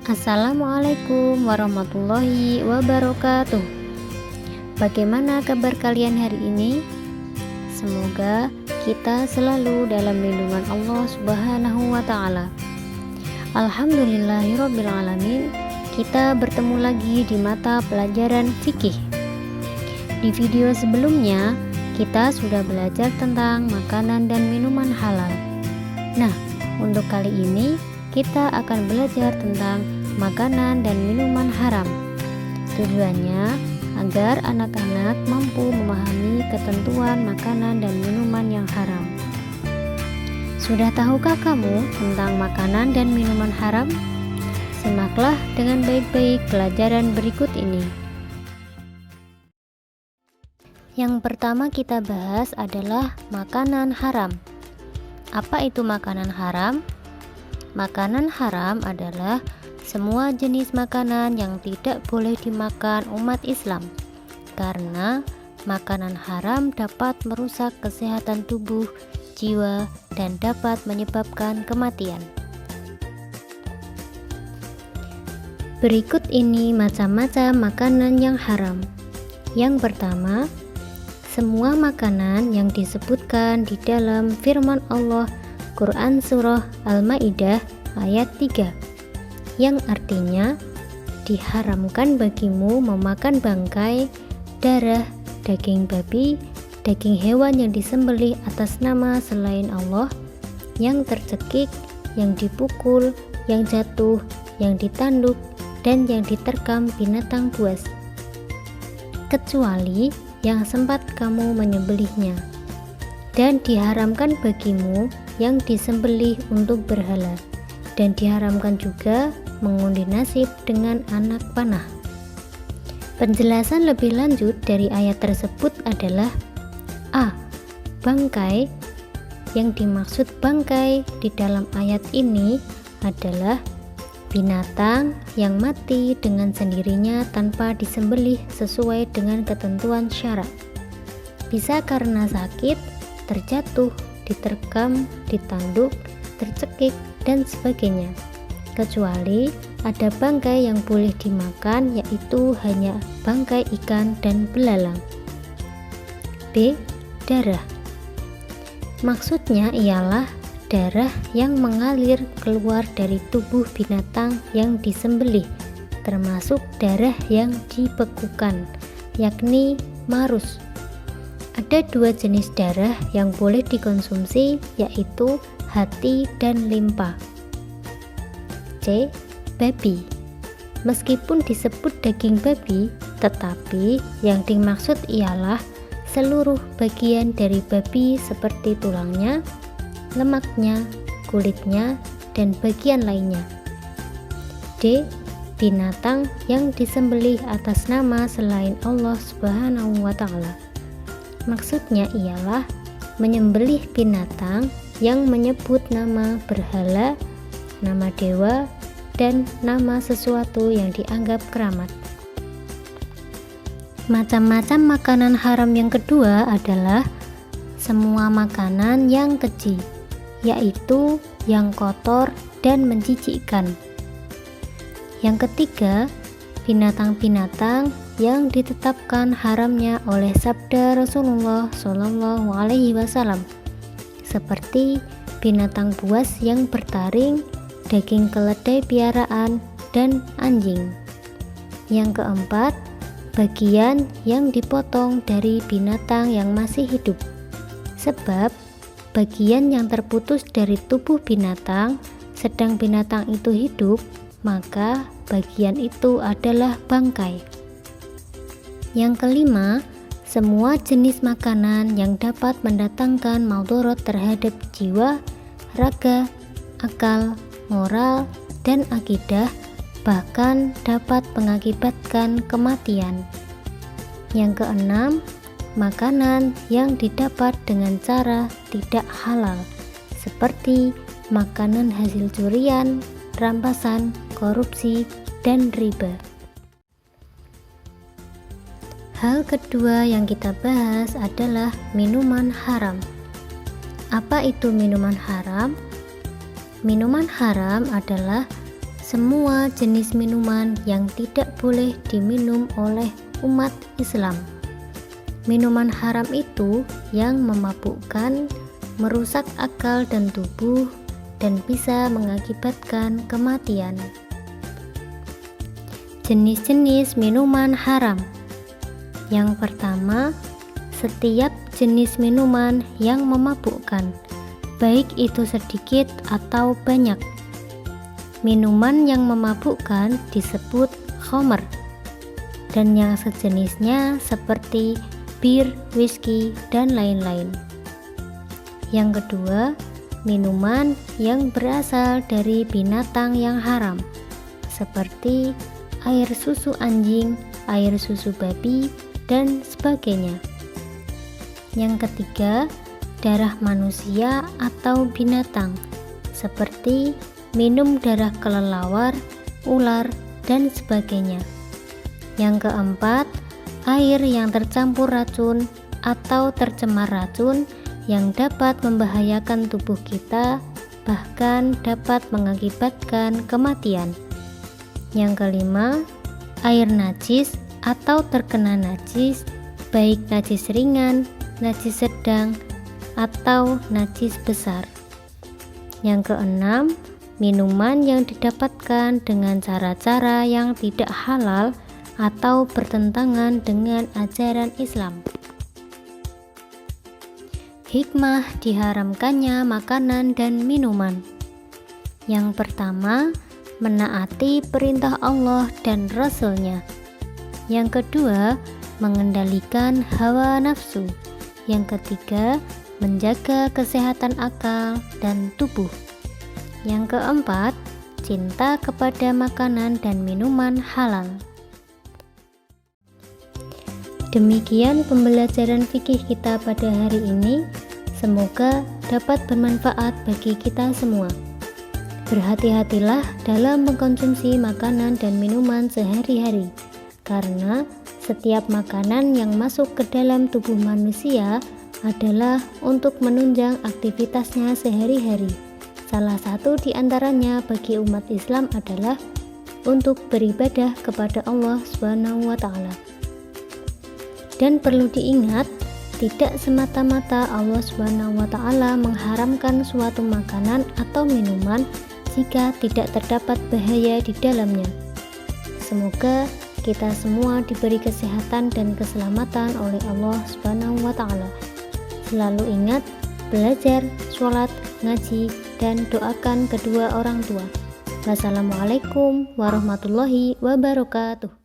Assalamualaikum warahmatullahi wabarakatuh. Bagaimana kabar kalian hari ini? Semoga kita selalu dalam lindungan Allah Subhanahu wa Ta'ala. Alhamdulillahirabbil alamin. Kita bertemu lagi di mata pelajaran fikih. Di video sebelumnya kita sudah belajar tentang makanan dan minuman halal. Nah, untuk kali ini kita akan belajar tentang makanan dan minuman haram. Tujuannya agar anak-anak mampu memahami ketentuan makanan dan minuman yang haram. Sudah tahukah kamu tentang makanan dan minuman haram? Simaklah dengan baik-baik pelajaran berikut ini. Yang pertama kita bahas adalah makanan haram. Apa itu makanan haram? Makanan haram adalah semua jenis makanan yang tidak boleh dimakan umat Islam, karena makanan haram dapat merusak kesehatan tubuh, jiwa, dan dapat menyebabkan kematian. Berikut ini macam-macam makanan yang haram. Yang pertama, semua makanan yang disebutkan di dalam firman Allah Quran Surah Al-Ma'idah ayat 3, yang artinya diharamkan bagimu memakan bangkai, darah, daging babi, daging hewan yang disembelih atas nama selain Allah, yang tercekik, yang dipukul, yang jatuh, yang ditanduk, dan yang diterkam binatang buas, kecuali yang sempat kamu menyembelihnya. Dan diharamkan bagimu yang disembelih untuk berhala, dan diharamkan juga mengundi nasib dengan anak panah. Penjelasan lebih lanjut dari ayat tersebut adalah A. Bangkai. Yang dimaksud bangkai di dalam ayat ini adalah binatang yang mati dengan sendirinya tanpa disembelih sesuai dengan ketentuan syara. Bisa karena sakit, terjatuh, diterkam, ditanduk, tercekik, dan sebagainya. Kecuali ada bangkai yang boleh dimakan, yaitu hanya bangkai ikan dan belalang. B. Darah. Maksudnya ialah darah yang mengalir keluar dari tubuh binatang yang disembelih, termasuk darah yang dibekukan, yakni marus. Ada dua jenis darah yang boleh dikonsumsi, yaitu hati dan limpa. C. Babi. Meskipun disebut daging babi, tetapi yang dimaksud ialah seluruh bagian dari babi seperti tulangnya, lemaknya, kulitnya, dan bagian lainnya. D. Binatang yang disembelih atas nama selain Allah Subhanahu wa Ta'ala. Maksudnya ialah menyembelih binatang yang menyebut nama berhala, nama dewa, dan nama sesuatu yang dianggap keramat. Macam-macam makanan haram yang kedua adalah semua makanan yang keji, yaitu yang kotor dan menjijikkan. Yang ketiga, binatang-binatang yang ditetapkan haramnya oleh sabda Rasulullah Shallallahu Alaihi Wasallam, seperti binatang buas yang bertaring, daging keledai piaraan, dan anjing. Yang keempat, bagian yang dipotong dari binatang yang masih hidup, sebab bagian yang terputus dari tubuh binatang sedang binatang itu hidup, maka bagian itu adalah bangkai. Yang kelima, semua jenis makanan yang dapat mendatangkan maudharat terhadap jiwa, raga, akal, moral, dan akidah, bahkan dapat mengakibatkan kematian. Yang keenam, makanan yang didapat dengan cara tidak halal, seperti makanan hasil curian, rampasan, korupsi, dan riba. Hal kedua yang kita bahas adalah minuman haram. Apa itu minuman haram? Minuman haram adalah semua jenis minuman yang tidak boleh diminum oleh umat Islam. Minuman haram itu yang memabukkan, merusak akal dan tubuh, dan bisa mengakibatkan kematian. Jenis-jenis minuman haram. Yang pertama, setiap jenis minuman yang memabukkan, baik itu sedikit atau banyak. Minuman yang memabukkan disebut khamr, dan yang sejenisnya seperti bir, whisky, dan lain-lain. Yang kedua, minuman yang berasal dari binatang yang haram, seperti air susu anjing, air susu babi, dan sebagainya. Yang ketiga, darah manusia atau binatang, seperti minum darah kelelawar, ular, dan sebagainya. Yang keempat, air yang tercampur racun atau tercemar racun yang dapat membahayakan tubuh kita, bahkan dapat mengakibatkan kematian. Yang kelima, air najis atau terkena najis, baik najis ringan, najis sedang, atau najis besar. Yang keenam, minuman yang didapatkan dengan cara-cara yang tidak halal atau bertentangan dengan ajaran Islam. Hikmah diharamkannya makanan dan minuman. Yang pertama, menaati perintah Allah dan Rasul-Nya. Yang kedua, mengendalikan hawa nafsu. Yang ketiga, menjaga kesehatan akal dan tubuh. Yang keempat, cinta kepada makanan dan minuman halal. Demikian pembelajaran fikih kita pada hari ini. Semoga dapat bermanfaat bagi kita semua. Berhati-hatilah dalam mengkonsumsi makanan dan minuman sehari-hari, karena setiap makanan yang masuk ke dalam tubuh manusia adalah untuk menunjang aktivitasnya sehari-hari. Salah satu di antaranya bagi umat Islam adalah untuk beribadah kepada Allah SWT. Dan perlu diingat, tidak semata-mata Allah SWT mengharamkan suatu makanan atau minuman jika tidak terdapat bahaya di dalamnya. Semoga kita semua diberi kesehatan dan keselamatan oleh Allah SWT. Selalu ingat, belajar, sholat, ngaji, dan doakan kedua orang tua. Wassalamualaikum warahmatullahi wabarakatuh.